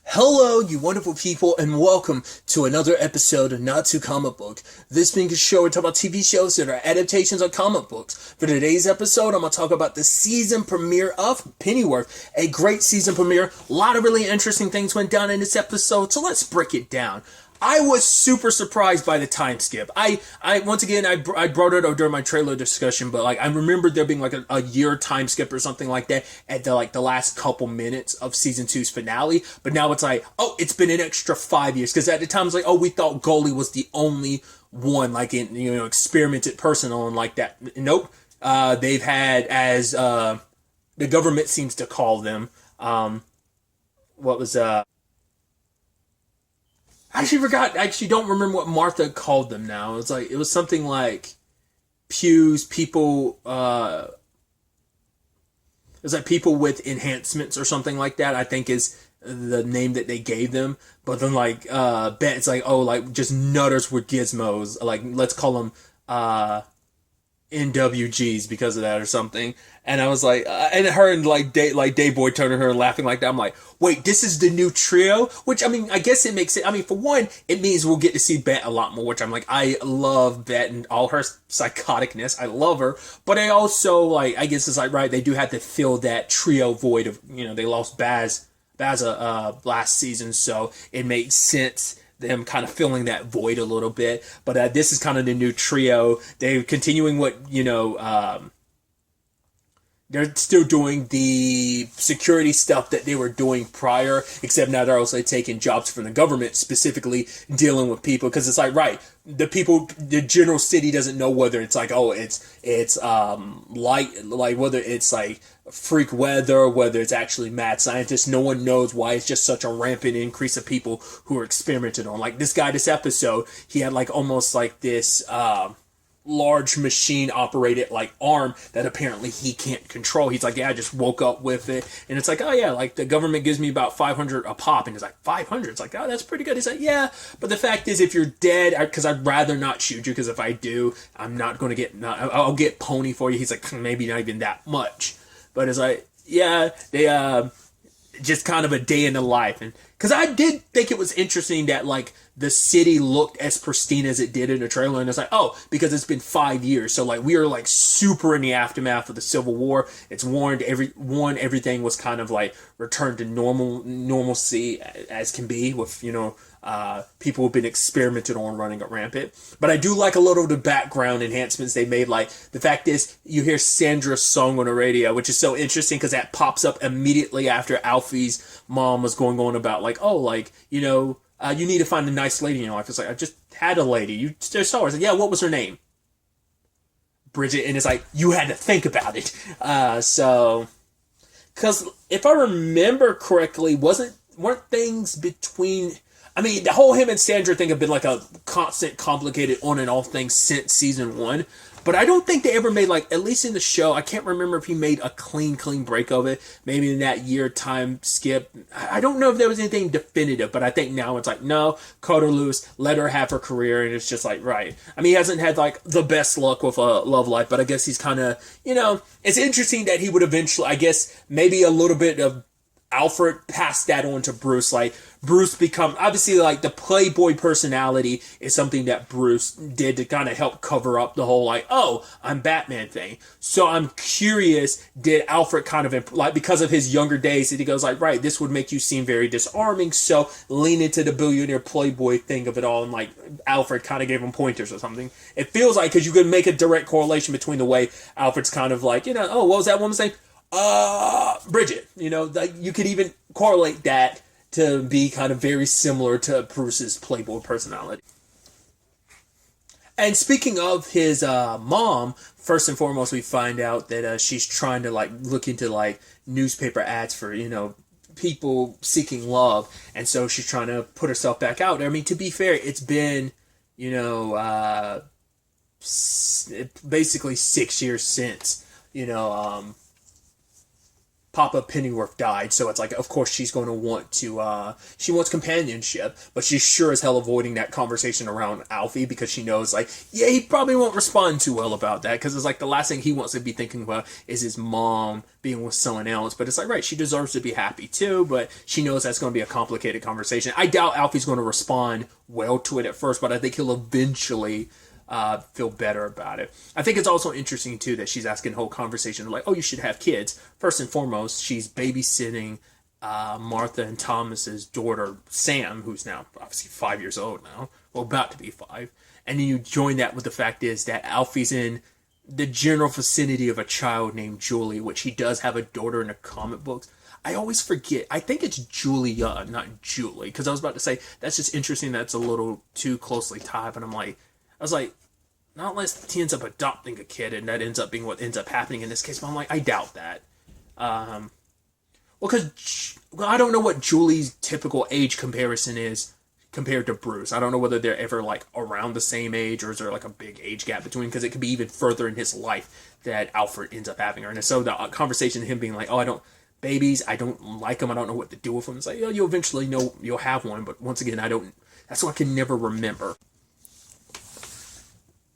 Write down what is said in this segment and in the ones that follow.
Hello, you wonderful people, and welcome to another episode of Not Too Comic Book. This being a show we talk about TV shows that are adaptations of comic books. For today's episode, I'm going to talk about the season premiere of Pennyworth. A great season premiere. A lot of really interesting things went down in this episode, so let's break it down. I was super surprised by the time skip. I once again, I brought it up during my trailer discussion, but I remembered there being a year time skip or something like that at the last couple minutes of season two's finale. But now it's it's been an extra 5 years. Cause at the time it's we thought Goalie was the only one experimented person on like that. Nope. They've had, as, the government seems to call them, I actually forgot. I actually don't remember what Martha called them now. It was something like pews, people. It was people with enhancements or something like that. I think is the name that they gave them. But then Bet, it's just nutters with gizmos. Let's call them NWGs because of that or something. And I was and her and Dave Boy Turner, her laughing like that. I'm like, wait, this is the new trio? Which, I guess it makes it, for one, it means we'll get to see Bet a lot more, which I love Bet and all her psychoticness. I love her. But I also, I guess it's right, they do have to fill that trio void of, they lost Baza last season, so it makes sense them kind of filling that void a little bit. But this is kind of the new trio. They're continuing what, they're still doing the security stuff that they were doing prior, except now they're also taking jobs from the government, specifically dealing with people. Because it's the people, the general city doesn't know whether it's whether it's freak weather, whether it's actually mad scientists. No one knows why it's just such a rampant increase of people who are experimented on. This guy, this episode, he had almost this large machine operated arm that apparently he can't control. He's I just woke up with it, and it's the government gives me about 500 a pop, and he's 500. It's that's pretty good. He's yeah, but the fact is, if you're dead, because I'd rather not shoot you, because if I do, I'm not going to I'll get pony for you. He's maybe not even that much, but it's yeah, they just kind of a day in the life. And because I did think it was interesting that the city looked as pristine as it did in the trailer, and it's because it's been 5 years, so we are super in the aftermath of the Civil War. It's everything was kind of returned to normalcy as can be, with people who've been experimented on running rampant. But I do a little of the background enhancements they made. The fact is, you hear Sandra's song on the radio, which is so interesting because that pops up immediately after Alfie's mom was going on about you need to find a nice lady in your life. It's I just had a lady. You just saw her. Yeah, what was her name? Bridget. And it's you had to think about it. Because if I remember correctly, weren't things between... the whole him and Sandra thing have been a constant, complicated on and off thing since season one. But I don't think they ever made, at least in the show, I can't remember if he made a clean break of it. Maybe in that year time skip. I don't know if there was anything definitive, but I think now it's no, cut her loose, let her have her career, and it's just right. He hasn't had, the best luck with love life, but I guess he's kind of, it's interesting that he would eventually, I guess, maybe a little bit of Alfred passed that on to Bruce. Bruce become, obviously, the playboy personality is something that Bruce did to kind of help cover up the whole, I'm Batman thing. So I'm curious, did Alfred kind of, because of his younger days, that he goes, right, this would make you seem very disarming, so lean into the billionaire playboy thing of it all, and, Alfred kind of gave him pointers or something. It feels because you could make a direct correlation between the way Alfred's kind of what was that woman saying? Bridget, you could even correlate that to be kind of very similar to Bruce's playboy personality. And speaking of his mom, first and foremost, we find out that she's trying to look into newspaper ads for people seeking love, and so she's trying to put herself back out there. To be fair, it's been basically 6 years since Papa Pennyworth died, so it's like, of course she's going to want to, she wants companionship, but she's sure as hell avoiding that conversation around Alfie because she knows, like, yeah, he probably won't respond too well about that because it's like the last thing he wants to be thinking about is his mom being with someone else. But it's like, right, she deserves to be happy too, but she knows that's going to be a complicated conversation. I doubt Alfie's going to respond well to it at first, but I think he'll eventually feel better about it. I think it's also interesting too that she's asking the whole conversation like, oh, you should have kids. First and foremost, she's babysitting Martha and Thomas's daughter Sam, who's now obviously 5 years old now, well, about to be 5. And then you join that with the fact is that Alfie's in the general vicinity of a child named Julie, which he does have a daughter in the comic books. I always forget. I think it's Julia, not Julie, because I was about to say that's just interesting. That's a little too closely tied, but I was like, not unless he ends up adopting a kid and that ends up being what ends up happening in this case. But I'm like, I doubt that. Well, because I don't know what Julie's typical age comparison is compared to Bruce. I don't know whether they're ever like around the same age or is there like a big age gap between, because it could be even further in his life that Alfred ends up having her. And so the conversation of him being like, oh, I don't like them, I don't know what to do with them. It's like, you'll eventually know you'll have one, but once again, that's what I can never remember.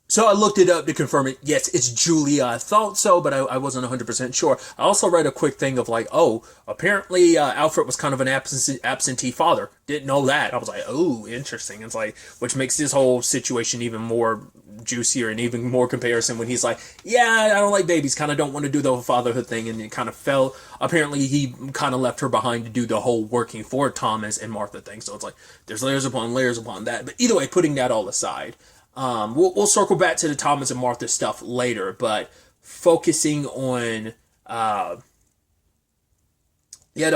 So I looked it up to confirm it. Yes, it's Julia. I thought so, but I wasn't 100% sure. I also read a quick thing of like, oh, apparently Alfred was kind of an absentee father. Didn't know that. I was like, oh, interesting. It's like, which makes this whole situation even more juicier and even more comparison when he's like, yeah, I don't like babies, kind of don't want to do the fatherhood thing, and it kind of fell. Apparently he kind of left her behind to do the whole working for Thomas and Martha thing. So it's like, there's layers upon that. But either way, putting that all aside, we'll circle back to the Thomas and Martha stuff later, but focusing on the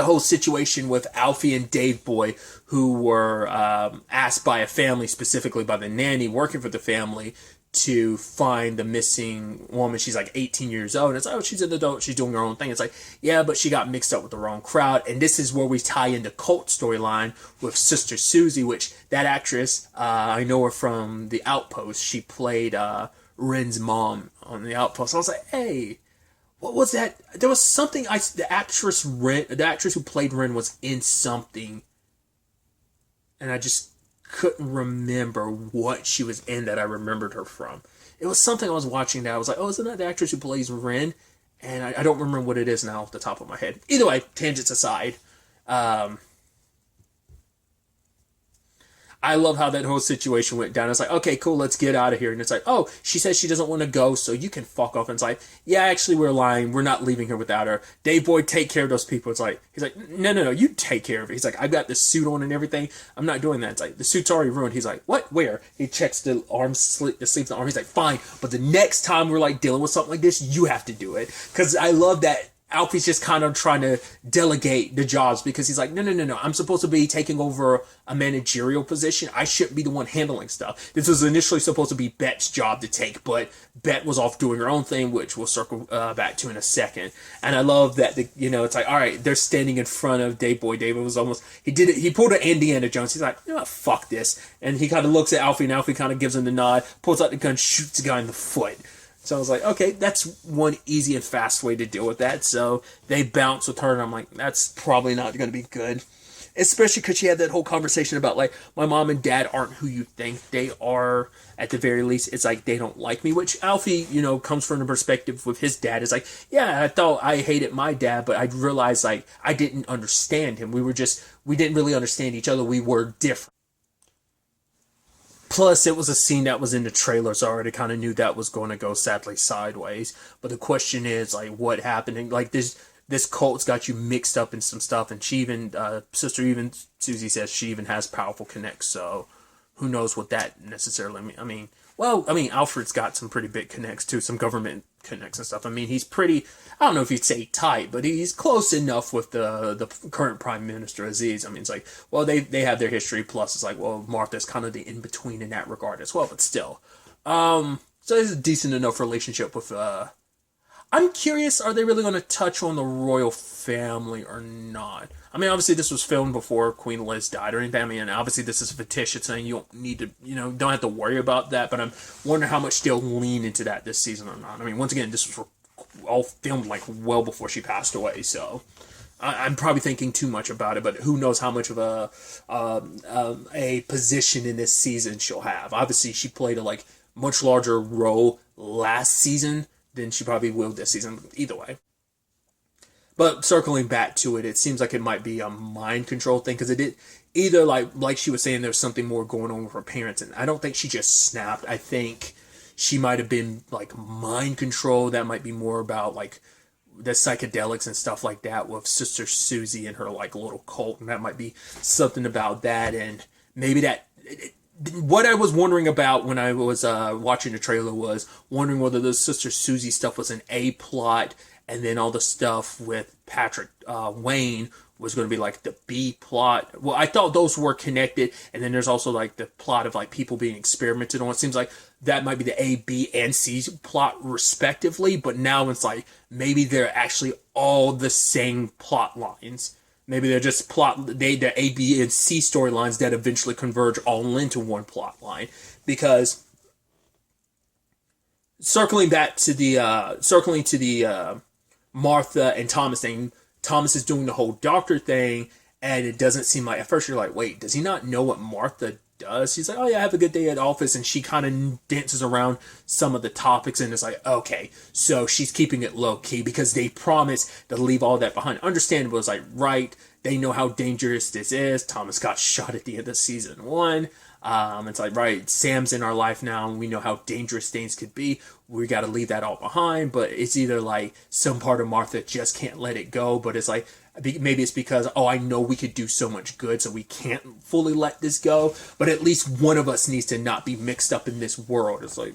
whole situation with Alfie and Dave Boy, who were asked by a family, specifically by the nanny working for the family, to find the missing woman. She's like 18 years old, and it's like, oh, she's an adult, she's doing her own thing. It's like, yeah, but she got mixed up with the wrong crowd, and this is where we tie into Colt storyline with Sister Susie, which that actress, I know her from The Outpost. She played Ren's mom on The Outpost. I was like, hey, what was that? There was something, the actress who played Ren was in something, and I just couldn't remember what she was in that I remembered her from. It was something I was watching that I was like, oh, isn't that the actress who plays Ren? And I don't remember what it is now off the top of my head. Either way, tangents aside, I love how that whole situation went down. It's like, okay, cool, let's get out of here. And it's like, oh, she says she doesn't want to go, so you can fuck off. And it's like, yeah, actually, we're lying. We're not leaving her without her. Dave Boy, take care of those people. It's like, he's like, no, you take care of it. He's like, I've got the suit on and everything. I'm not doing that. It's like, the suit's already ruined. He's like, what? Where? He checks the sleeve of the arm. He's like, fine, but the next time we're like dealing with something like this, you have to do it. Because I love that Alfie's just kind of trying to delegate the jobs because he's like, no. I'm supposed to be taking over a managerial position. I shouldn't be the one handling stuff. This was initially supposed to be Bet's job to take, but Bet was off doing her own thing, which we'll circle back to in a second. And I love that, it's like, all right, they're standing in front of Dave Boy. David was almost, he pulled an Indiana Jones. He's like, fuck this. And he kind of looks at Alfie, and Alfie kind of gives him the nod, pulls out the gun, shoots the guy in the foot. So I was like, okay, that's one easy and fast way to deal with that. So they bounce with her, and I'm like, that's probably not going to be good. Especially because she had that whole conversation about, like, my mom and dad aren't who you think they are. At the very least, it's like, they don't like me. Which Alfie, comes from the perspective with his dad. It's like, yeah, I thought I hated my dad, but I realized, like, I didn't understand him. We didn't really understand each other. We were different. Plus, it was a scene that was in the trailer, so I already kind of knew that was going to go sadly sideways. But the question is, like, what happened? And, like, this cult's got you mixed up in some stuff, and she even, Susie says she even has powerful connects, so who knows what that necessarily means. I mean, Alfred's got some pretty big connects, too, some government connects and stuff. I mean, he's pretty, I don't know if you'd say tight, but he's close enough with the current Prime Minister, Aziz. I mean, it's like, well, they have their history, plus it's like, well, Martha's kind of the in-between in that regard as well, but still. So there's a decent enough relationship with, I'm curious, are they really going to touch on the royal family or not? I mean, obviously this was filmed before Queen Liz died or anything. I mean, obviously this is fictitious, saying you don't need to, don't have to worry about that. But I'm wondering how much they'll lean into that this season or not. I mean, once again, this was all filmed like well before she passed away. So I'm probably thinking too much about it, but who knows how much of a position in this season she'll have. Obviously, she played a like much larger role last season than she probably will this season. Either way. But circling back to it, it seems like it might be a mind control thing because it did either like she was saying there's something more going on with her parents, and I don't think she just snapped. I think she might have been like mind control. That might be more about like the psychedelics and stuff like that with Sister Susie and her like little cult, and that might be something about that, and maybe that. What I was wondering about when I was watching the trailer was wondering whether the Sister Susie stuff was an A plot, and then all the stuff with Patrick Wayne was going to be like the B plot. Well, I thought those were connected, and then there's also like the plot of like people being experimented on. It seems like that might be the A, B, and C plot respectively, but now it's like maybe they're actually all the same plot lines. Maybe they're just the A, B, and C storylines that eventually converge all into one plot line. Because circling to the Martha and Thomas thing, Thomas is doing the whole doctor thing, and it doesn't seem like, at first you're like, wait, does he not know what Martha does? He's like, oh yeah, have a good day at office, and she kind of dances around some of the topics, and it's like, okay, so she's keeping it low key because they promised to leave all that behind. Understandable, it's like, right, they know how dangerous this is. Thomas got shot at the end of season 1. It's like, right, Sam's in our life now, and we know how dangerous things could be. We got to leave that all behind, but it's either like some part of Martha just can't let it go, but it's like, maybe it's because, oh, I know we could do so much good, so we can't fully let this go, but at least one of us needs to not be mixed up in this world. It's like,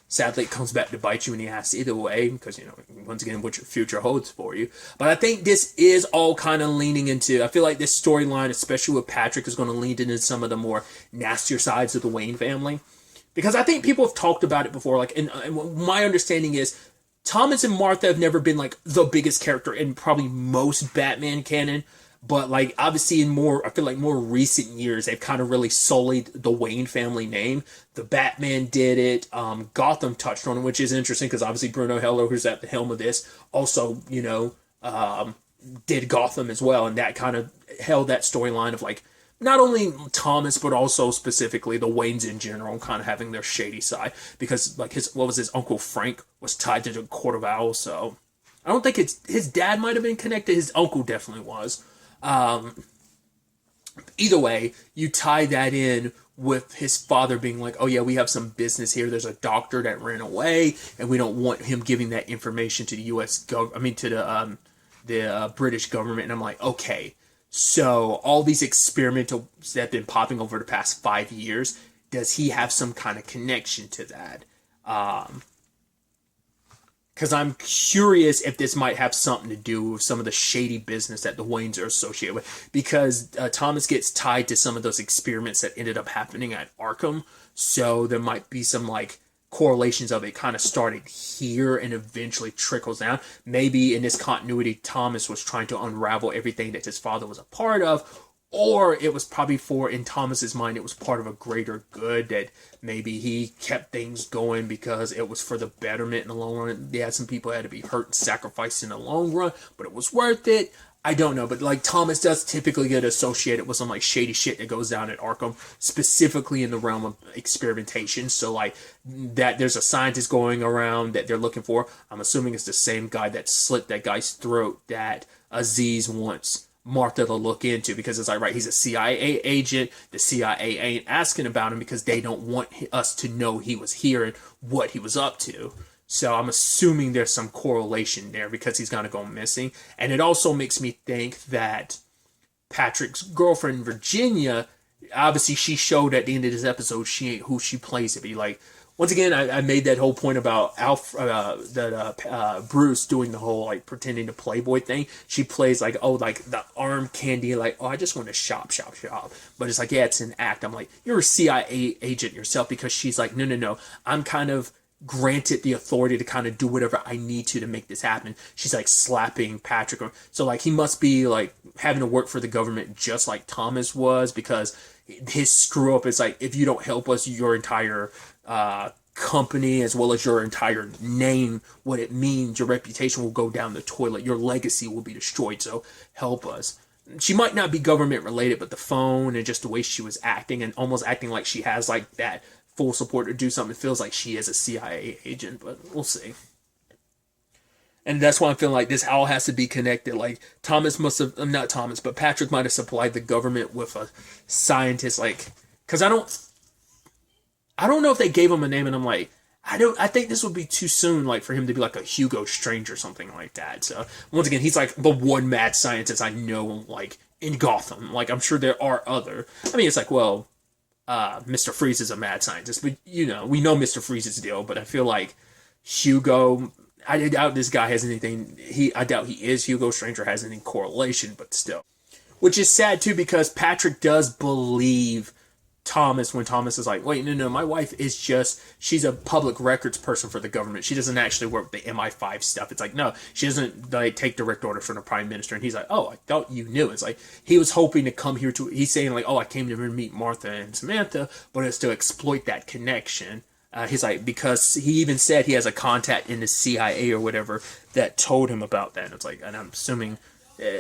sadly, it comes back to bite you in the ass either way, because, once again, what your future holds for you. But I think this is all kind of leaning into, I feel like this storyline, especially with Patrick, is going to lean into some of the more nastier sides of the Wayne family. Because I think people have talked about it before, like, and my understanding is Thomas and Martha have never been, like, the biggest character in probably most Batman canon, but, like, obviously I feel like more recent years, they've kind of really sullied the Wayne family name. The Batman did it, Gotham touched on it, which is interesting, because obviously Bruno Heller, who's at the helm of this, also, did Gotham as well, and that kind of held that storyline of, like, not only Thomas, but also specifically the Waynes in general, kind of having their shady side. Because, like, his Uncle Frank was tied to the Court of Owls, so I don't think his dad might have been connected. His uncle definitely was. Either way, you tie that in with his father being like, oh yeah, we have some business here. There's a doctor that ran away, and we don't want him giving that information to the the British government. And I'm like, okay. So all these experimentals that have been popping over the past 5 years, does he have some kind of connection to that? Because I'm curious if this might have something to do with some of the shady business that the Waynes are associated with. Because Thomas gets tied to some of those experiments that ended up happening at Arkham. So there might be some, like, correlations of it kind of started here and eventually trickles down. Maybe in this continuity, Thomas was trying to unravel everything that his father was a part of, or it was probably in Thomas's mind, it was part of a greater good that maybe he kept things going because it was for the betterment in the long run. Yeah, some people had to be hurt and sacrificed in the long run, but it was worth it. I don't know, but like Thomas does typically get associated with some like shady shit that goes down at Arkham, specifically in the realm of experimentation. So like that there's a scientist going around that they're looking for. I'm assuming it's the same guy that slit that guy's throat that Aziz wants Martha to look into, because it's like, right, he's a CIA agent. The CIA ain't asking about him because they don't want us to know he was here and what he was up to. So I'm assuming there's some correlation there because he's going to go missing. And it also makes me think that Patrick's girlfriend, Virginia, obviously she showed at the end of this episode she ain't who she plays to be. Like, once again, I made that whole point about Bruce doing the whole, like, pretending to Playboy thing. She plays, like, oh, like, the arm candy, like, oh, I just want to shop. But it's like, yeah, it's an act. I'm like, you're a CIA agent yourself, because she's like, no, I'm kind of granted the authority to kind of do whatever I need to make this happen. She's like slapping Patrick. So like he must be like having to work for the government just like Thomas was, because his screw up is like, if you don't help us, your entire company as well as your entire name, what it means, your reputation will go down the toilet. Your legacy will be destroyed. So help us. She might not be government related, but the phone and just the way she was acting and almost acting like she has like that full support to do something, it feels like she is a CIA agent, but we'll see. And that's why I'm feeling like this all has to be connected. Like Thomas must have, not Thomas, but Patrick might have supplied the government with a scientist. Like, because I don't know if they gave him a name, and I'm like, I think this would be too soon, like for him to be like a Hugo Strange or something like that. So once again, he's like the one mad scientist I know, like in Gotham. Like I'm sure there are other. I mean, it's like, well, Mr. Freeze is a mad scientist, but you know, we know Mr. Freeze's deal. But I feel like Hugo, I doubt this guy has anything. I doubt he is Hugo Strange or has any correlation, but still, which is sad too because Patrick does believe Thomas when Thomas is like, wait, no, my wife is she's a public records person for the government. She doesn't actually work the MI5 stuff. It's like, no, she doesn't like take direct orders from the prime minister. And he's like, oh, I thought you knew. It's like, he was hoping to come here he's saying like, oh, I came to meet Martha and Samantha, but it's to exploit that connection. He's like, because he even said he has a contact in the CIA or whatever that told him about that. And it's like, and I'm assuming,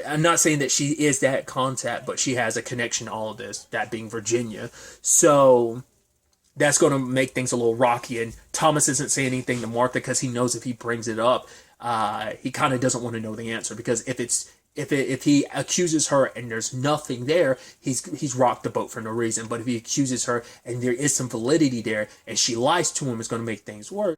I'm not saying that she is that contact, but she has a connection to all of this, that being Virginia. So that's going to make things a little rocky. And Thomas isn't saying anything to Martha because he knows if he brings it up, he kind of doesn't want to know the answer. Because if he accuses her and there's nothing there, he's rocked the boat for no reason. But if he accuses her and there is some validity there and she lies to him, it's going to make things worse.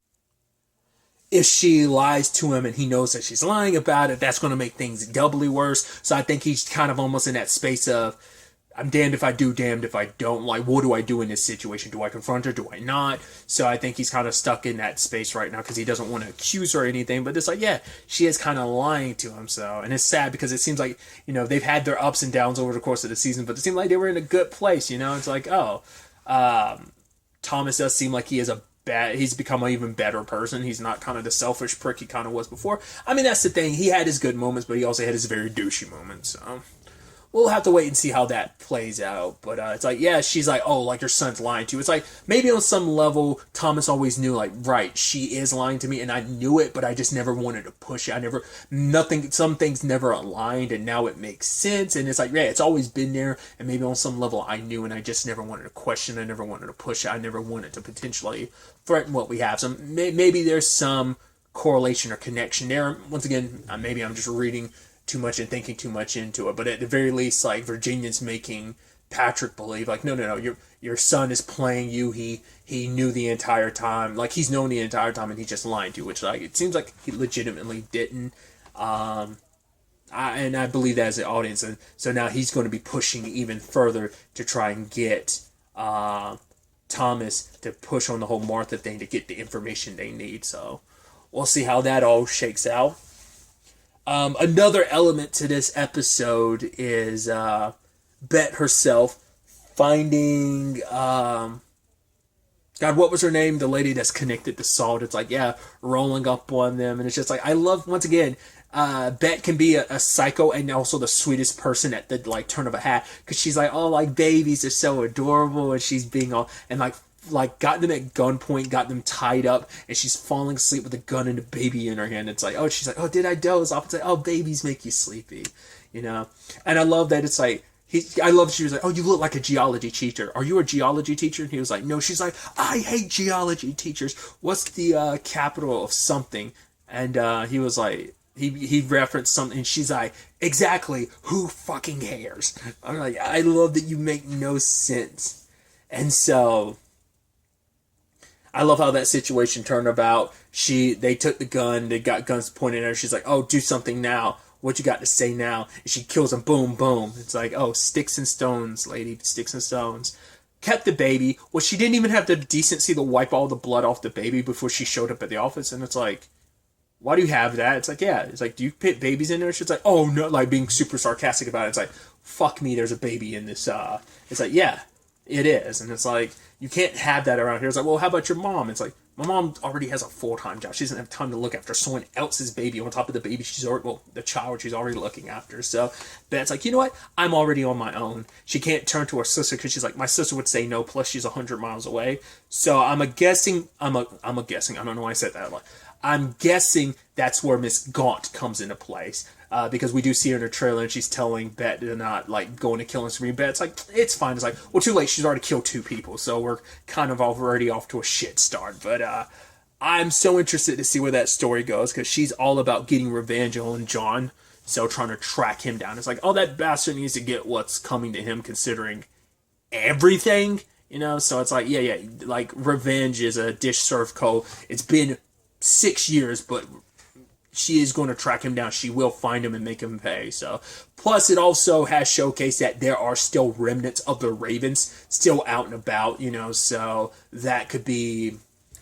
If she lies to him and he knows that she's lying about it, that's going to make things doubly worse. So I think he's kind of almost in that space of, I'm damned if I do, damned if I don't. Like, what do I do in this situation? Do I confront her? Do I not? So I think he's kind of stuck in that space right now because he doesn't want to accuse her or anything. But it's like, yeah, she is kind of lying to him. So, and it's sad because it seems like, you know, they've had their ups and downs over the course of the season, but it seemed like they were in a good place, you know? It's like, Thomas does seem like he is he's become an even better person. He's not kind of the selfish prick he kind of was before. I mean, that's the thing. He had his good moments, but he also had his very douchey moments. So we'll have to wait and see how that plays out. But it's like, yeah, she's like, oh, like your son's lying to you. It's like, maybe on some level, Thomas always knew, like, right, she is lying to me, and I knew it, but I just never wanted to push it. Some things never aligned, and now it makes sense. And it's like, yeah, it's always been there, and maybe on some level I knew, and I just never wanted to question it. I never wanted to push it. I never wanted to potentially threaten what we have. So maybe there's some correlation or connection there. Once again, maybe I'm just reading too much and thinking too much into it, but at the very least, like, Virginia's making Patrick believe, like, no, your son is playing you. He knew the entire time, like, he's known the entire time, and he's just lying to you, which, like, it seems like he legitimately didn't. I believe that as an audience, and so now he's going to be pushing even further to try and get Thomas to push on the whole Martha thing to get the information they need. So we'll see how that all shakes out. Another element to this episode is Bet herself finding God, what was her name? The lady that's connected to Salt. It's like, yeah, rolling up on them, and it's just like, I love, once again, Bet can be a psycho and also the sweetest person at the like turn of a hat, because she's like, oh, like, babies are so adorable, and she's being all, and like got them at gunpoint, got them tied up, and she's falling asleep with a gun and a baby in her hand. It's like, oh, she's like, oh, did I doze off? It's like, oh, babies make you sleepy, you know? And I love that it's like, I love she was like, oh, you look like a geology teacher. Are you a geology teacher? And he was like, no. She's like, I hate geology teachers. What's the capital of something? And he was like, he referenced something, and she's like, exactly, who fucking cares? I'm like, I love that you make no sense. And so I love how that situation turned about. They took the gun, they got guns pointed at her. She's like, oh, do something now. What you got to say now? And she kills him. Boom, boom. It's like, oh, sticks and stones, lady. Sticks and stones. Kept the baby. Well, she didn't even have the decency to wipe all the blood off the baby before she showed up at the office. And it's like, why do you have that? It's like, yeah. It's like, do you put babies in there? She's like, oh, no. Like, being super sarcastic about it. It's like, fuck me, there's a baby in this. It's like, yeah, it is. And it's like, you can't have that around here. It's like, well, how about your mom? It's like, My mom already has a full-time job. She doesn't have time to look after someone else's baby on top of the baby the child she's already looking after. So Beth's like, you know what? I'm already on my own. She can't turn to her sister because she's like, my sister would say no, plus she's 100 miles away. So I'm guessing, I don't know why I said that. I'm guessing that's where Miss Gaunt comes into place. Because we do see her in her trailer and she's telling Bet to not go into killing spree. Bet's like, it's fine. It's like, well, too late. She's already killed 2 people, so we're kind of already off to a shit start. But I'm so interested to see where that story goes because she's all about getting revenge on John. So trying to track him down. It's like, oh, that bastard needs to get what's coming to him, considering everything. So it's like, yeah, revenge is a dish served cold. It's been 6 years, but she is going to track him down. She will find him and make him pay. So, plus it also has showcased that there are still remnants of the Ravens still out and about, so that could be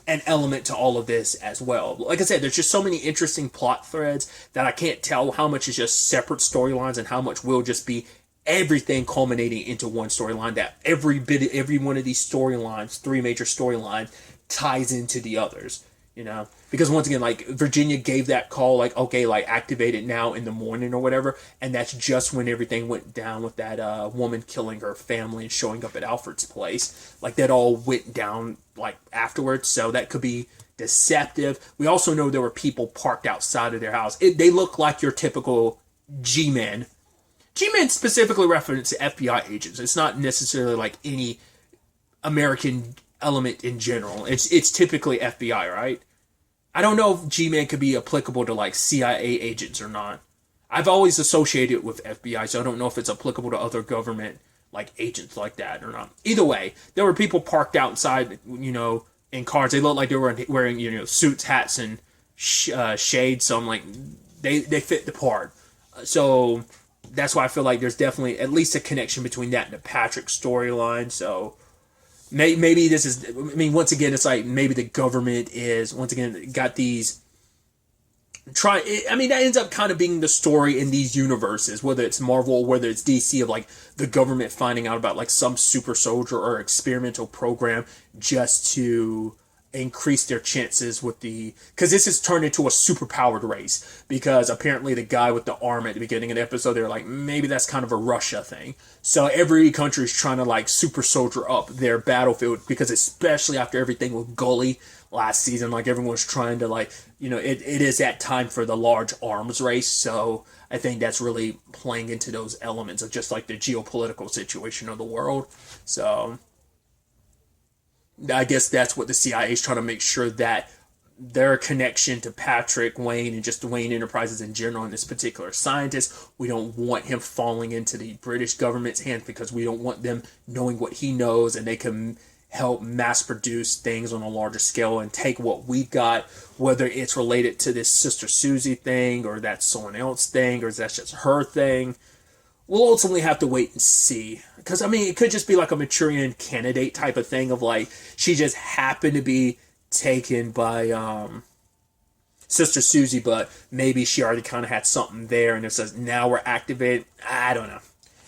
an element to all of this as well. Like I said, there's just so many interesting plot threads that I can't tell how much is just separate storylines and how much will just be everything culminating into one storyline, that every one of these storylines, 3 major storylines, ties into the others. Because once again, Virginia gave that call, okay, activate it now in the morning or whatever, and that's just when everything went down with that woman killing her family and showing up at Alfred's place. That all went down afterwards, so that could be deceptive. We also know there were people parked outside of their house. They look like your typical G-men. G-men specifically reference FBI agents. It's not necessarily any American element in general. It's typically FBI, right? I don't know if G-Man could be applicable to CIA agents or not. I've always associated it with FBI, so I don't know if it's applicable to other government agents like that or not. Either way, there were people parked outside, in cars. They looked like they were wearing suits, hats, and shades. So I'm like, they fit the part. So that's why I feel like there's definitely at least a connection between that and the Patrick storyline. So maybe this is, once again, it's maybe the government is, once again, got these, that ends up kind of being the story in these universes, whether it's Marvel, whether it's DC, of the government finding out about some super soldier or experimental program just to increase their chances because this has turned into a super powered race, because apparently the guy with the arm at the beginning of the episode, they're like, maybe that's kind of a Russia thing. So every country is trying to super soldier up their battlefield, because especially after everything with Gully last season, everyone's trying to it is that time for the large arms race. So I think that's really playing into those elements of just the geopolitical situation of the world. So I guess that's what the CIA is trying to make sure, that their connection to Patrick Wayne and just Wayne Enterprises in general and this particular scientist, we don't want him falling into the British government's hands, because we don't want them knowing what he knows and they can help mass produce things on a larger scale and take what we've got, whether it's related to this Sister Susie thing or that's someone else thing or that's just her thing. We'll ultimately have to wait and see. Because, it could just be a Manchurian Candidate type of thing of she just happened to be taken by Sister Susie, but maybe she already kind of had something there and it says, now we're activated. I don't know.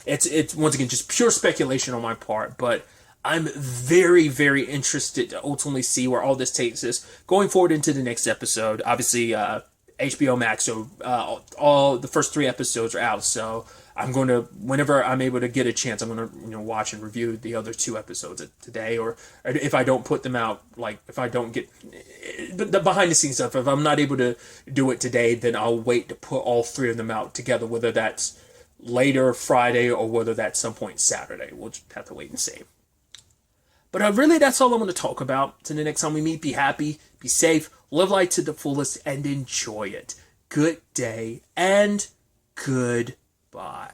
It's once again, just pure speculation on my part, but I'm very, very interested to ultimately see where all this takes us going forward into the next episode. Obviously, HBO Max, so all the first 3 episodes are out, so I'm going to, whenever I'm able to get a chance, I'm going to watch and review the other 2 episodes today, or if I don't put them out, if I don't get the behind the scenes stuff, if I'm not able to do it today, then I'll wait to put all 3 of them out together, whether that's later Friday or whether that's some point Saturday. We'll just have to wait and see. But really, that's all I'm going to talk about. Till the next time we meet, be happy, be safe, live life to the fullest, and enjoy it. Good day and goodbye.